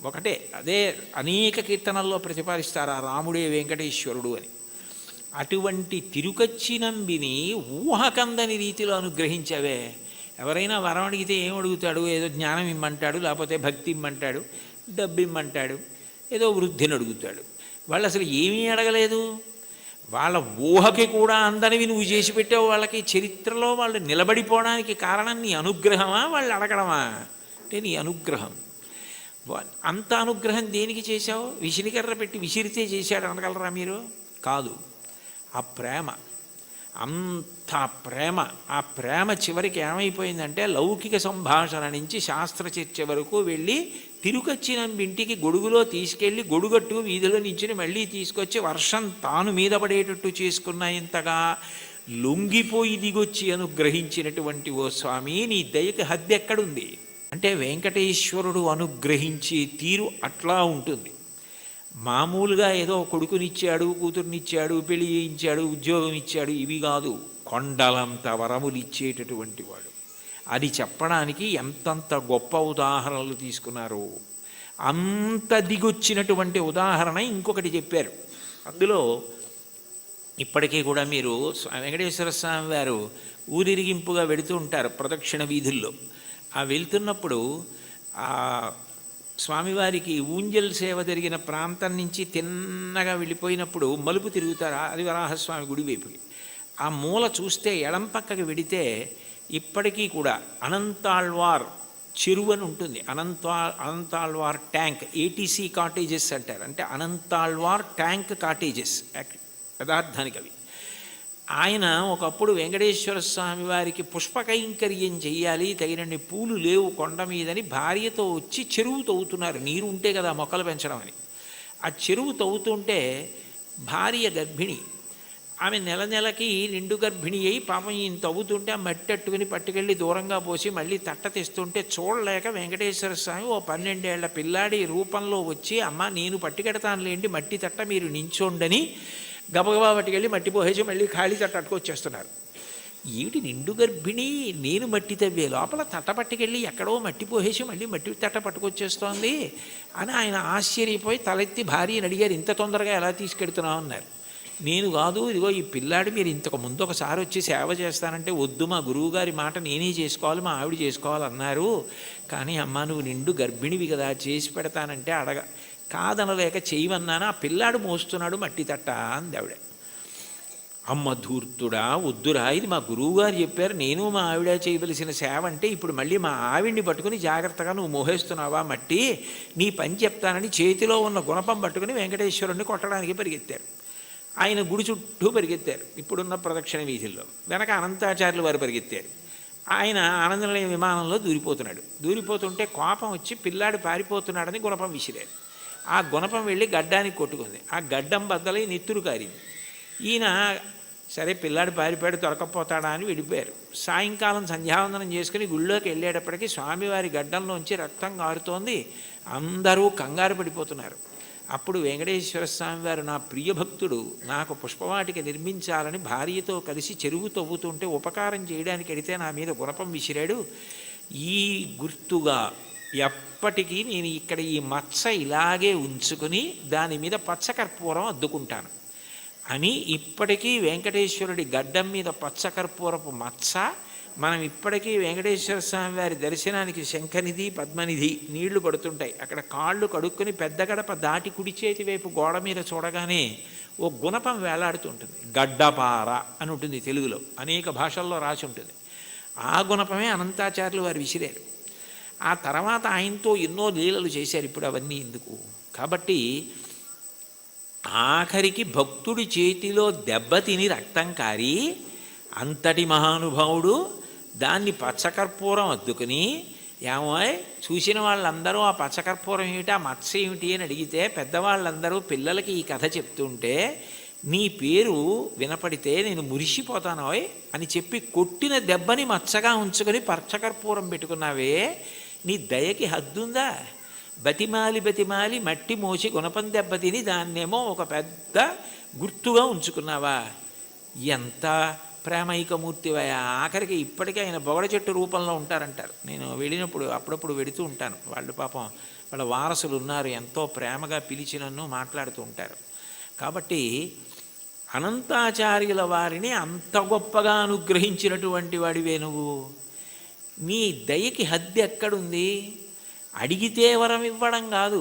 Speaker 2: ఒకటే, అదే అనేక కీర్తనల్లో ప్రతిపాదిస్తారు ఆ రాముడే వెంకటేశ్వరుడు అని. అటువంటి తిరుకచ్చి నంబిని ఊహకందని రీతిలో అనుగ్రహించవే. ఎవరైనా వరం అడిగితే ఏం అడుగుతాడు? ఏదో జ్ఞానం ఇమ్మంటాడు, లేకపోతే భక్తి ఇమ్మంటాడు, డబ్బు ఇమ్మంటాడు, ఏదో వృద్ధిని అడుగుతాడు. వాళ్ళు అసలు ఏమీ అడగలేదు. వాళ్ళ ఊహకి కూడా అందనివి నువ్వు చేసి పెట్టావు. వాళ్ళకి చరిత్రలో వాళ్ళు నిలబడిపోవడానికి కారణం నీ అనుగ్రహమా, వాళ్ళు అడగడమా? అంటే నీ అనుగ్రహం. అంత అనుగ్రహం దేనికి చేశావు? విసినికర్ర పెట్టి విసిరితే చేశాడు అనగలరా మీరు? కాదు. ఆ ప్రేమ, అంత ప్రేమ. ఆ ప్రేమ చివరికి ఏమైపోయిందంటే లౌకిక సంభాషణ నుంచి శాస్త్ర చర్చ వరకు వెళ్ళి తిరుకచ్చి నంబి ఇంటికి గొడుగులో తీసుకెళ్ళి గొడుగట్టు వీధిలో నుంచి మళ్ళీ తీసుకొచ్చి వర్షం తాను మీద పడేటట్టు చేసుకున్న ఇంతగా లొంగిపోయి దిగొచ్చి అనుగ్రహించినటువంటి ఓ స్వామి, నీ దయకి హద్దు ఎక్కడుంది? అంటే వెంకటేశ్వరుడు అనుగ్రహించే తీరు అట్లా ఉంటుంది. మామూలుగా ఏదో కొడుకునిచ్చాడు, కూతుర్నిచ్చాడు, పెళ్లి చేయించాడు, ఉద్యోగం ఇచ్చాడు, ఇవి కాదు. కొండలంత వరములు ఇచ్చేటటువంటి వాడు. అది చెప్పడానికి ఎంతంత గొప్ప ఉదాహరణలు తీసుకున్నారు. అంత దిగొచ్చినటువంటి ఉదాహరణ ఇంకొకటి చెప్పారు. అందులో ఇప్పటికీ కూడా మీరు వెంకటేశ్వర స్వామి వారు ఊరిరిగింపుగా వెడుతూ ఉంటారు ప్రదక్షిణ వీధుల్లో. ఆ వెళ్తున్నప్పుడు ఆ స్వామివారికి ఊంజల్ సేవ జరిగిన ప్రాంతం నుంచి తిన్నగా వెళ్ళిపోయినప్పుడు మలుపు తిరుగుతారు అది వరాహస్వామి గుడి వైపుకి. ఆ మూల చూస్తే ఎడం పక్కకి వెడితే ఇప్పటికీ కూడా అనంతాళ్వార్ చెరువు అని ఉంటుంది. అనంతాళ్వార్ ట్యాంక్, ఏటీసీ కాటేజెస్ అంటారు. అంటే అనంతాళ్వార్ ట్యాంక్ కాటేజెస్ యథార్థానికి అవి. ఆయన ఒకప్పుడు వెంకటేశ్వర స్వామి వారికి పుష్పకైంకర్యం చెయ్యాలి, తగినన్ని పూలు లేవు కొండ మీదని భార్యతో వచ్చి చెరువు తవ్వుతున్నారు. నీరు ఉంటే కదా మొక్కలు పెంచడం అని. ఆ చెరువు తవ్వుతుంటే భార్య గర్భిణి. ఆమె నెల నెలకి నిండు గర్భిణి అయి పాపం ఇంత అవుతుంటే ఆ మట్టి అట్టుకుని పట్టుకెళ్ళి దూరంగా పోసి మళ్ళీ తట్ట తెస్తుంటే చూడలేక వెంకటేశ్వర స్వామి ఓ 12 ఏళ్ల పిల్లాడి రూపంలో వచ్చి, అమ్మ నేను పట్టుకెడతానులేండి మట్టి తట్ట, మీరు నించోండని గబగబా పట్టుకెళ్ళి మట్టి పోసేసి మళ్ళీ ఖాళీ తట్ట అట్టుకొచ్చేస్తున్నారు. ఏమిటి నిండు గర్భిణి, నేను మట్టి తవ్వే లోపల తట్ట పట్టుకెళ్ళి ఎక్కడో మట్టి పోసేసి మళ్ళీ మట్టి తట్ట పట్టుకొచ్చేస్తోంది అని ఆయన ఆశ్చర్యపోయి తలెత్తి భార్యని అడిగారు, ఇంత తొందరగా ఎలా తీసుకెడుతున్నావు అన్నారు. నేను కాదు, ఇదిగో ఈ పిల్లాడు మీరు ఇంతకు ముందు ఒకసారి వచ్చి సేవ చేస్తానంటే వద్దు, మా గురువుగారి మాట నేనే చేసుకోవాలి, మా ఆవిడ చేసుకోవాలన్నారు. కానీ అమ్మ నువ్వు నిండు గర్భిణివి కదా, చేసి పెడతానంటే కాదనలేక చేయమన్నాను, ఆ పిల్లాడు మోస్తున్నాడు మట్టి తట్ట అంది ఆవిడ. అమ్మ ధూర్తుడా, వద్దురా, ఇది మా గురువుగారు చెప్పారు, నేను మా ఆవిడ చేయవలసిన సేవ అంటే ఇప్పుడు మళ్ళీ మా ఆవిడ్ని పట్టుకుని జాగ్రత్తగా నువ్వు మోహేస్తున్నావా మట్టి, నీ పని చెప్తానని చేతిలో ఉన్న గుణపం పట్టుకుని వెంకటేశ్వరుణ్ణి కొట్టడానికి పరిగెత్తారు. ఆయన గుడి చుట్టూ పరిగెత్తారు ఇప్పుడున్న ప్రదక్షిణ వీధుల్లో. వెనక అనంతాచార్యులు వారు పరిగెత్తారు. ఆయన ఆనందనిలయ విమానంలో దూరిపోతుంటే కోపం వచ్చి పిల్లాడు పారిపోతున్నాడని గుణపం విసిరారు. ఆ గుణపం వెళ్ళి గడ్డానికి కొట్టుకుంది. ఆ గడ్డం బద్దలై నెత్తురు కారింది. ఈయన సరే పిల్లాడు పారిపాడు దొరకపోతాడా అని విడిపోయారు. సాయంకాలం సంధ్యావందనం చేసుకుని గుళ్ళోకి వెళ్ళేటప్పటికీ స్వామివారి గడ్డంలోంచి రక్తం కారుతోంది. అందరూ కంగారు పడిపోతున్నారు. అప్పుడు వెంకటేశ్వర స్వామి వారు, నా ప్రియభక్తుడు నాకు పుష్పవాటిక నిర్మించాలని భార్యతో కలిసి చెరువు తవ్వుతుంటే ఉపకారం చేయడానికి వెడితే నా మీద గుణపం విసిరాడు. ఈ గుర్తుగా ఎప్పటికీ నేను ఇక్కడ ఈ మచ్చ ఇలాగే ఉంచుకుని దాని మీద పచ్చకర్పూరం అద్దుకుంటాను అని ఇప్పటికీ వెంకటేశ్వరుడి గడ్డం మీద పచ్చకర్పూరపు మచ్చ. మనం ఇప్పటికీ వెంకటేశ్వర స్వామి వారి దర్శనానికి శంఖనిధి పద్మనిధి నీళ్లు పడుతుంటాయి. అక్కడ కాళ్ళు కడుక్కొని పెద్ద గడప దాటి కుడి చేతి వైపు గోడ మీద చూడగానే ఓ గుణపం వేలాడుతుంటుంది. గడ్డపార అని ఉంటుంది తెలుగులో, అనేక భాషల్లో రాసి ఉంటుంది. ఆ గుణపమే అనంతాచార్యులు వారు విసిరారు. ఆ తర్వాత ఆయనతో ఎన్నో లీలలు చేశారు. ఇప్పుడు అవన్నీ ఎందుకు కాబట్టి ఆఖరికి భక్తుడి చేతిలో దెబ్బతిని రక్తం కారి అంతటి మహానుభావుడు దాన్ని పచ్చకర్పూరం అద్దుకుని, ఏమో చూసిన వాళ్ళందరూ ఆ పచ్చకర్పూరం ఏమిటి, ఆ మత్స ఏమిటి అని అడిగితే పెద్దవాళ్ళందరూ పిల్లలకి ఈ కథ చెప్తుంటే నీ పేరు వినపడితే నేను మురిసిపోతానోయ్ అని చెప్పి కొట్టిన దెబ్బని మచ్చగా ఉంచుకొని పచ్చకర్పూరం పెట్టుకున్నావే, నీ దయకి హద్దుందా? బతిమాలి మట్టి మోసి గుణపం దెబ్బతిని దాన్నేమో ఒక పెద్ద గుర్తుగా ఉంచుకున్నావా? ఎంత ప్రేమైకమూర్తివయా! ఆఖరికి ఇప్పటికీ ఆయన బొగడ చెట్టు రూపంలో ఉంటారంటారు. నేను వెళ్ళినప్పుడు అప్పుడప్పుడు వెడుతూ ఉంటాను. వాళ్ళు పాపం వాళ్ళ వారసులు ఉన్నారు, ఎంతో ప్రేమగా పిలిచి నన్ను మాట్లాడుతూ ఉంటారు. కాబట్టి అనంతాచార్యుల వారిని అంత గొప్పగా అనుగ్రహించినటువంటి వాడివే నువ్వు. నీ దయకి హద్దు ఎక్కడుంది? అడిగితే వరం ఇవ్వడం కాదు,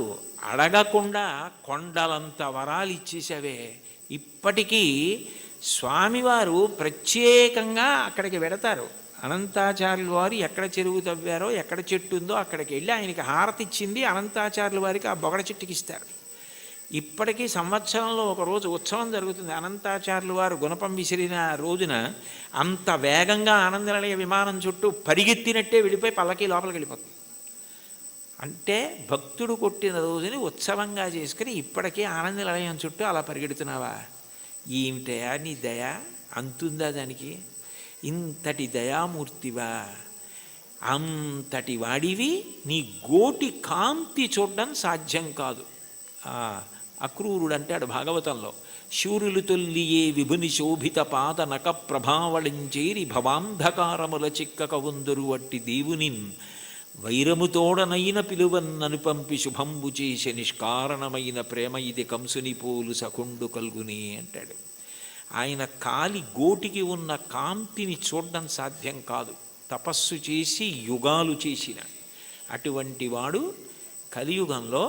Speaker 2: అడగకుండా కొండలంత వరాలు ఇచ్చేసావే. ఇప్పటికీ స్వామివారు ప్రత్యేకంగా అక్కడికి వెడతారు. అనంతాచార్యుల వారు ఎక్కడ చెరువు తవ్వారో, ఎక్కడ చెట్టు ఉందో అక్కడికి వెళ్ళి ఆయనకి హారతి ఇచ్చింది అనంతాచార్యుల వారికి ఆ బొగడ చెట్టుకి ఇస్తారు. ఇప్పటికీ సంవత్సరంలో ఒకరోజు ఉత్సవం జరుగుతుంది. అనంతాచార్యుల వారు గుణపం విసిరిన రోజున అంత వేగంగా ఆనందనిలయ విమానం చుట్టూ పరిగెత్తినట్టే వెళ్ళిపోయి పల్లకి లోపలికి వెళ్ళిపోతుంది. అంటే భక్తుడు కొట్టిన రోజుని ఉత్సవంగా చేసుకుని ఇప్పటికీ ఆనందనిలయం చుట్టూ అలా పరిగెడుతున్నావా? ఏమిటయా నీ దయ, అంతుందా దానికి? ఇంతటి దయామూర్తివా, అంతటి వాడివి, నీ గోటి కాంతి చూడడం సాధ్యం కాదు. అక్రూరుడు అంటాడు భాగవతంలో, శూరులు తొల్లియే విభుని శోభిత పాద నక ప్రభావళించేరి భవాంధకారముల చిక్కక ఉందరు వట్టి దేవునిన్ వైరముతోడనైన పిలువన్నను పంపి శుభంబు చేసే నిష్కారణమైన ప్రేమ ఇది కంసుని పోలు సకుండు కల్గుని అంటాడు. ఆయన కాలి గోటికి ఉన్న కాంతిని చూడడం సాధ్యం కాదు. తపస్సు చేసి యుగాలు చేసిన అటువంటి వాడు కలియుగంలో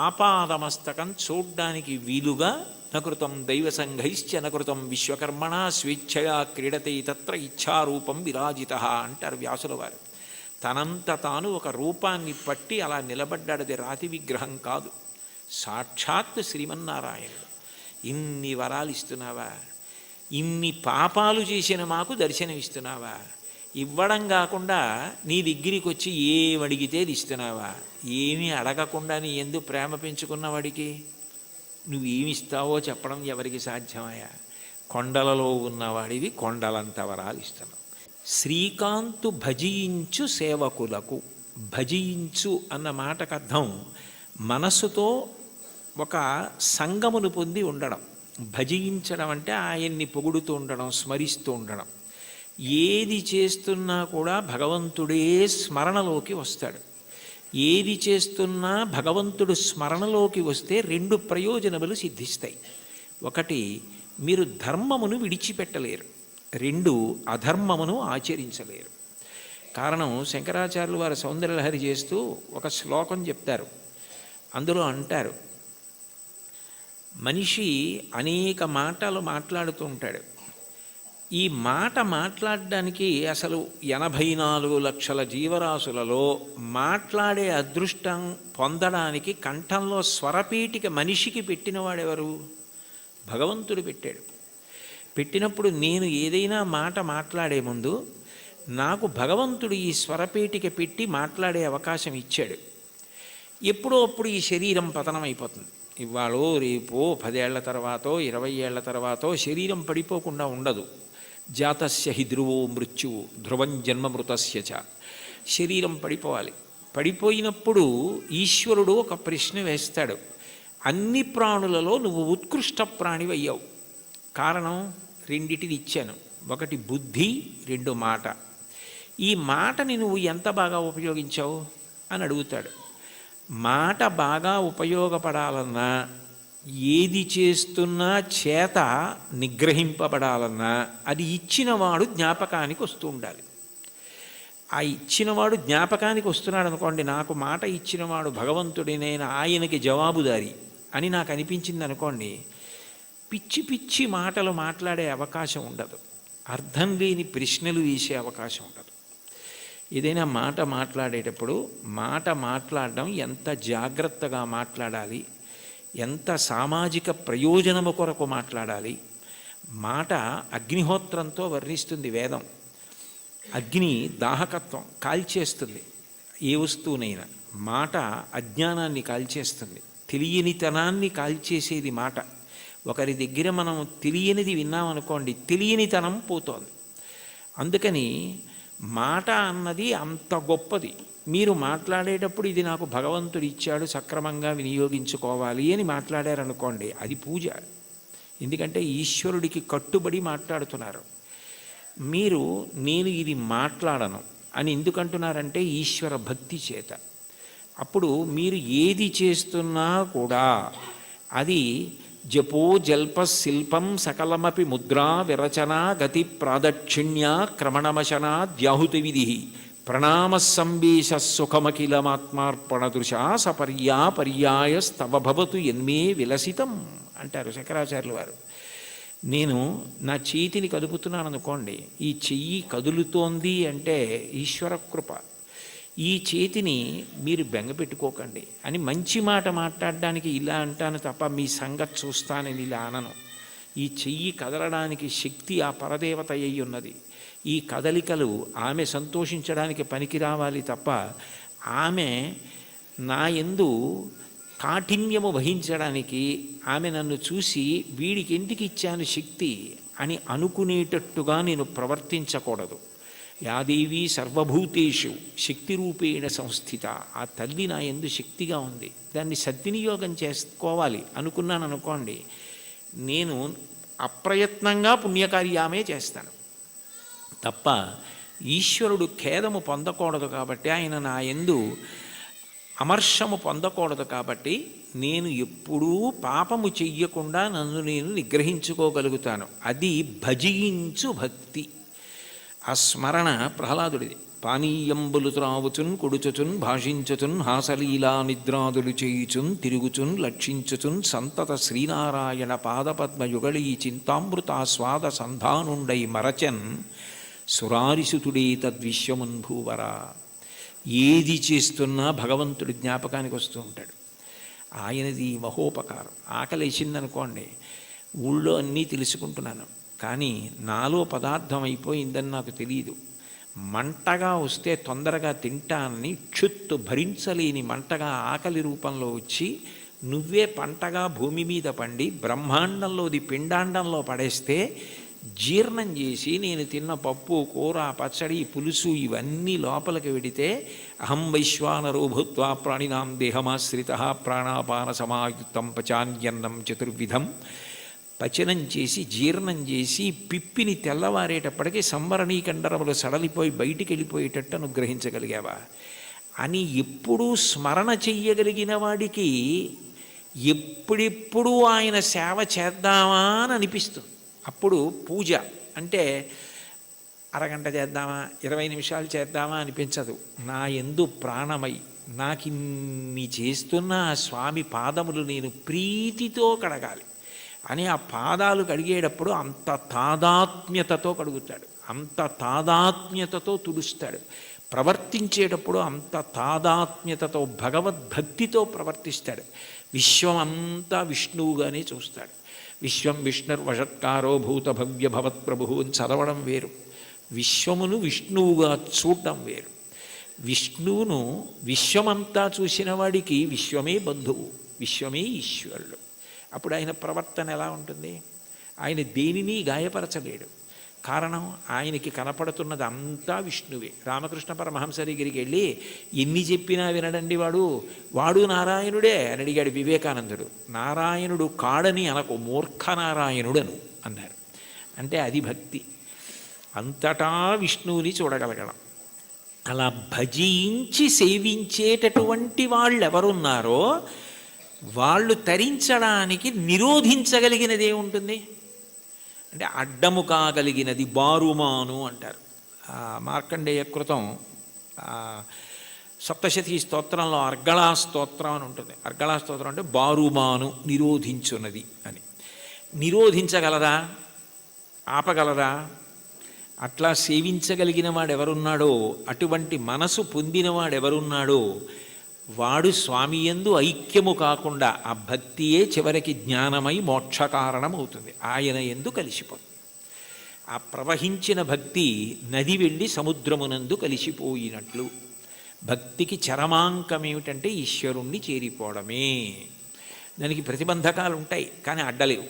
Speaker 2: ఆపాదమస్తకం చూడ్డానికి వీలుగా నకృతం దైవసంఘైశ్చ నకృతం విశ్వకర్మణ స్వేచ్ఛయా క్రీడతే తత్ర ఇచ్ఛారూపం విరాజిత అంటారు వ్యాసుల వారు. తనంత తాను ఒక రూపాన్ని పట్టి అలా నిలబడ్డాడది రాతి విగ్రహం కాదు, సాక్షాత్ శ్రీమన్నారాయణుడు. ఇన్ని వరాలు ఇస్తున్నావా? ఇన్ని పాపాలు చేసిన మాకు దర్శనమిస్తున్నావా? ఇవ్వడం కాకుండా నీ దగ్గరికి వచ్చి ఏమడిగితే ఇస్తున్నావా? ఏమీ అడగకుండా నీ ఎందు ప్రేమ పెంచుకున్నవాడికి నువ్వేమిస్తావో చెప్పడం ఎవరికి సాధ్యమయ్యా? కొండలలో ఉన్నవాడివి కొండలంత వరాలు ఇస్తున్నావు. శ్రీకాంతు భజించు సేవకులకు. భజించు అన్న మాటకు అర్థం మనస్సుతో ఒక సంగమును పొంది ఉండడం. భజించడం అంటే ఆయన్ని పొగుడుతూ ఉండడం, స్మరిస్తూ ఉండడం. ఏది చేస్తున్నా కూడా భగవంతుడే స్మరణలోకి వస్తాడు. ఏది చేస్తున్నా భగవంతుడు స్మరణలోకి వస్తే 2 ప్రయోజనములు సిద్ధిస్తాయి. ఒకటి, మీరు ధర్మమును విడిచిపెట్టలేరు. 2, అధర్మమును ఆచరించలేరు. కారణం, శంకరాచార్యులు వారు సౌందర్యలహరి చేస్తూ ఒక శ్లోకం చెప్తారు. అందులో అంటారు, మనిషి అనేక మాటలు మాట్లాడుతూ ఉంటాడు. ఈ మాట మాట్లాడడానికి అసలు 84 లక్షల జీవరాశులలో మాట్లాడే అదృష్టం పొందడానికి కంఠంలో స్వరపీఠిక మనిషికి పెట్టినవాడెవరు? భగవంతుడు పెట్టాడు. పెట్టినప్పుడు నేను ఏదైనా మాట మాట్లాడే ముందు నాకు భగవంతుడు ఈ స్వరపేటిక పెట్టి మాట్లాడే అవకాశం ఇచ్చాడు. ఎప్పుడో అప్పుడు ఈ శరీరం పతనం అయిపోతుంది. ఇవాళో రేపో 10 ఏళ్ల తర్వాతో 20 ఏళ్ల తర్వాతో శరీరం పడిపోకుండా ఉండదు. జాతస్య హి ధ్రువో మృత్యువు ధ్రువం జన్మమృతస్య చ. శరీరం పడిపోవాలి. పడిపోయినప్పుడు ఈశ్వరుడు ఒక ప్రశ్న వేస్తాడు, అన్ని ప్రాణులలో నువ్వు ఉత్కృష్ట ప్రాణివయ్యావు. కారణం, 2 ఇచ్చాను. ఒకటి బుద్ధి, 2 మాట. ఈ మాటని నువ్వు ఎంత బాగా ఉపయోగించావు అని అడుగుతాడు. మాట బాగా ఉపయోగపడాలన్నా, ఏది చేస్తున్నా చేత నిగ్రహింపబడాలన్నా అది ఇచ్చినవాడు జ్ఞాపకానికి వస్తూ ఉండాలి. ఆ ఇచ్చినవాడు జ్ఞాపకానికి వస్తున్నాడు అనుకోండి, నాకు మాట ఇచ్చినవాడు భగవంతుడి, నేను ఆయనకి జవాబుదారి అని నాకు అనిపించింది అనుకోండి, పిచ్చి పిచ్చి మాటలు మాట్లాడే అవకాశం ఉండదు. అర్థం లేని ప్రశ్నలు వేసే అవకాశం ఉండదు. ఏదైనా మాట మాట్లాడేటప్పుడు మాట మాట్లాడడం ఎంత జాగ్రత్తగా మాట్లాడాలి, ఎంత సామాజిక ప్రయోజనము కొరకు మాట్లాడాలి. మాట అగ్నిహోత్రంతో వర్ణిస్తుంది వేదం. అగ్ని దాహకత్వం కాల్చేస్తుంది ఏ వస్తువునైనా. మాట అజ్ఞానాన్ని కాల్చేస్తుంది, తెలియనితనాన్ని కాల్చేసేది మాట. ఒకరి దగ్గర మనం తెలియనిది విన్నామనుకోండి, తెలియనితనం పోతోంది. అందుకని మాట అన్నది అంత గొప్పది. మీరు మాట్లాడేటప్పుడు ఇది నాకు భగవంతుడు ఇచ్చాడు, సక్రమంగా వినియోగించుకోవాలి అని మాట్లాడారనుకోండి, అది పూజ. ఎందుకంటే ఈశ్వరుడికి కట్టుబడి మాట్లాడుతున్నారు. మీరు నేను ఇది మాట్లాడను అని ఎందుకంటున్నారంటే ఈశ్వర భక్తి చేత. అప్పుడు మీరు ఏది చేస్తున్నా కూడా అది జపో జల్ప శిల్పం సకలమపి ముద్రా విరచన గతి ప్రాదక్షిణ్య క్రమణమశన ద్యాహుతి విధి ప్రణామ సంవేశ సుఖమఖిలమాత్మార్పణదృశా సపర్యా పర్యాయ స్తవ భవతు ఎన్మే విలసితం అంటారు శంకరాచార్యుల వారు. నేను నా చేతిని కదుపుతున్నాను అనుకోండి, ఈ చెయ్యి కదులుతోంది అంటే ఈశ్వర కృప. ఈ చేతిని మీరు బెంగపెట్టుకోకండి అని మంచి మాట మాట్లాడడానికి ఇలా అంటాను తప్ప మీ సంగతి చూస్తానని ఇలా అనను. ఈ చెయ్యి కదలడానికి శక్తి ఆ పరదేవత అయి ఉన్నది. ఈ కదలికలు ఆమె సంతోషించడానికి పనికి రావాలి తప్ప ఆమె నా యందు కాఠిన్యము వహించడానికి, ఆమె నన్ను చూసి వీడికి ఎందుకు ఇచ్చాను శక్తి అని అనుకునేటట్టుగా నేను ప్రవర్తించకూడదు. యాదేవి సర్వభూతేషు శక్తి రూపేణ సంస్థిత. ఆ తల్లి నా యందు శక్తిగా ఉంది, దాన్ని సద్వినియోగం చేసుకోవాలి అనుకున్నాను అనుకోండి, నేను అప్రయత్నంగా పుణ్యకార్యామే చేస్తాను తప్ప ఈశ్వరుడు ఖేదము పొందకూడదు. కాబట్టి ఆయన నా యందు అమర్షము పొందకూడదు. కాబట్టి నేను ఎప్పుడూ పాపము చెయ్యకుండా నన్ను నేను నిగ్రహించుకోగలుగుతాను. అది భజించు భక్తి. ఆ స్మరణ ప్రహ్లాదుడిది. పానీయంబులు త్రావుచున్ కొడుచుచున్ భాషించుచున్ హాసలీలా నిద్రాదులు చేయుచున్ తిరుగుచున్ లక్షించుచున్ సంతత శ్రీనారాయణ పాదపద్మయుగళీ చింతామృతాస్వాద సంధానుండై మరచన్ సురారిసుతుడే తద్విశ్వమున్ భూవరా. ఏది చేస్తున్నా భగవంతుడి జ్ఞాపకానికి వస్తూ ఉంటాడు. ఆయనది మహోపకారం. ఆకలేసిందనుకోండి, ఊళ్ళో అన్నీ తెలుసుకుంటున్నాను కానీ నాలో పదార్థం అయిపోయిందని నాకు తెలియదు. మంటగా వస్తే తొందరగా తింటానని క్షుత్తు భరించలేని మంటగా ఆకలి రూపంలో వచ్చి నువ్వే పంటగా భూమి మీద పండి బ్రహ్మాండంలోది పిండాండంలో పడేస్తే జీర్ణం చేసి నేను తిన్న పప్పు కూర పచ్చడి పులుసు ఇవన్నీ లోపలికి వెడితే అహం వైశ్వానరో భూత్వా ప్రాణినాం దేహమాశ్రిత ప్రాణాపాన సమాయుక్తం పచాన్యన్నం చతుర్విధం పచనం చేసి జీర్ణం చేసి పిప్పిని తెల్లవారేటప్పటికీ సంవరణీకండరములు సడలిపోయి బయటికి వెళ్ళిపోయేటట్టు అనుగ్రహించగలిగావా అని ఎప్పుడూ స్మరణ చెయ్యగలిగిన వాడికి ఎప్పుడెప్పుడు ఆయన సేవ చేద్దామా అని అనిపిస్తుంది. అప్పుడు పూజ అంటే అరగంట చేద్దామా 20 నిమిషాలు చేద్దామా అనిపించదు. నా యందు ప్రాణమై నాకిన్ని చేస్తున్న ఆ స్వామి పాదములు నేను ప్రీతితో కడగాలి అని ఆ పాదాలు కడిగేటప్పుడు అంత తాదాత్మ్యతతో కడుగుతాడు, అంత తాదాత్మ్యతతో తుడుస్తాడు. ప్రవర్తించేటప్పుడు అంత తాదాత్మ్యతతో భగవద్భక్తితో ప్రవర్తిస్తాడు. విశ్వమంతా విష్ణువుగానే చూస్తాడు. విశ్వం విష్ణుర్వషత్కారో భూత భవ్య భవత్ప్రభు అని చదవడం వేరు, విశ్వమును విష్ణువుగా చూడడం వేరు. విష్ణువును విశ్వమంతా చూసిన వాడికి విశ్వమే బంధువు, విశ్వమే ఈశ్వరుడు. అప్పుడు ఆయన ప్రవర్తన ఎలా ఉంటుంది? ఆయన దేనిని గాయపరచలేడు. కారణం ఆయనకి కనపడుతున్నది అంతా విష్ణువే. రామకృష్ణ పరమహంస దగ్గరికి వెళ్ళి ఎన్ని చెప్పినా వినడండి వాడు నారాయణుడే అని అడిగాడు వివేకానందుడు. నారాయణుడు కాడని అనకు, మూర్ఖ నారాయణుడను అన్నారు. అంటే అది భక్తి, అంతటా విష్ణువుని చూడగలగడం. అలా భజించి సేవించేటటువంటి వాళ్ళు ఎవరున్నారో వాళ్ళు తరించడానికి నిరోధించగలిగినది ఏముంటుంది అంటే అడ్డము కాగలిగినది బారుమాను అంటారు. మార్కండేయ కృతం సప్తశతి స్తోత్రంలో అర్గళా స్తోత్రం అని ఉంటుంది. అర్గళా స్తోత్రం అంటే బారుమాను నిరోధించున్నది అని. నిరోధించగలదా? ఆపగలదా? అట్లా సేవించగలిగిన వాడెవరున్నాడో, అటువంటి మనసు పొందినవాడెవరున్నాడో వాడు స్వామి యందు ఐక్యము కాకుండా ఆ భక్తియే చివరికి జ్ఞానమై మోక్షకారణం అవుతుంది, ఆయన యందు కలిసిపోతుంది. ఆ ప్రవహించిన భక్తి నది వెళ్ళి సముద్రమునందు కలిసిపోయినట్లు. భక్తికి చరమాంకం ఏమిటంటే ఈశ్వరుణ్ణి చేరిపోవడమే. దానికి ప్రతిబంధకాలు ఉంటాయి కానీ అడ్డలేవు.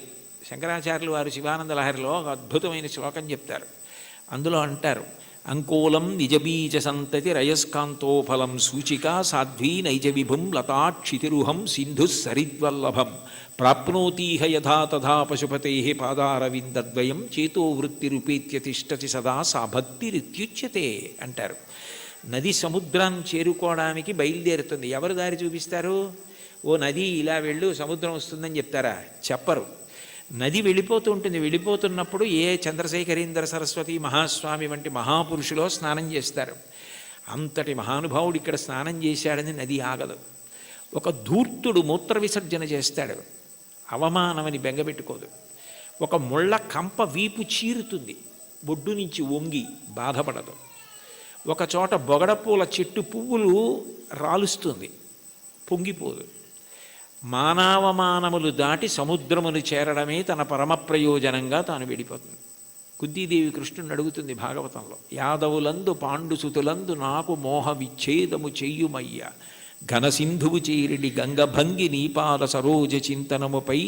Speaker 2: శంకరాచార్యులు వారు శివానంద లహరిలో ఒక అద్భుతమైన శ్లోకం చెప్తారు. అందులో అంటారు, అంకోలం నిజబీజ సంతతి రయస్కాంతోఫలం సూచికా సాధ్వీ నైజ విభుం లతాక్షితిరుహం సింధు సరిద్వల్లభం ప్రాప్నోతీహ యథా తథా పశుపతే పాదారవిందద్వయం చేతో వృత్తిరుపేత్య తిష్టతి సదా సా భక్తిరిత్యుచ్యతే అంటారు. నది సముద్రాన్ని చేరుకోవడానికి బయలుదేరుతుంది. ఎవరు దారి చూపిస్తారు? ఓ నది ఇలా వెళ్ళు సముద్రం వస్తుందని చెప్తారా? చెప్పరు. నది వెళ్ళిపోతూ ఉంటుంది. వెళ్ళిపోతున్నప్పుడు ఏ చంద్రశేఖరేంద్ర సరస్వతి మహాస్వామి వంటి మహాపురుషులో స్నానం చేస్తారు. అంతటి మహానుభావుడు ఇక్కడ స్నానం చేశాడని నది ఆగదు. ఒక ధూర్తుడు మూత్ర విసర్జన చేస్తాడు, అవమానమని బెంగపెట్టుకోదు. ఒక ముళ్ళ కంప వీపు చీరుతుంది, బొడ్డు నుంచి వంగి బాధపడదు. ఒక చోట బొగడపూల చెట్టు పువ్వులు రాలుస్తుంది, పొంగిపోదు. మానవమానములు దాటి సముద్రమును చేరడమే తన పరమ ప్రయోజనంగా తాను వెళ్ళిపోతుంది. కుంతీదేవి కృష్ణుని అడుగుతుంది భాగవతంలో, యాదవులందు పాండుసుతులందు నాకు మోహ విచ్ఛేదము చెయ్యుమయ్య ఘనసింధువు చేరిడి గంగభంగి నీపాద సరోజ చింతనముపై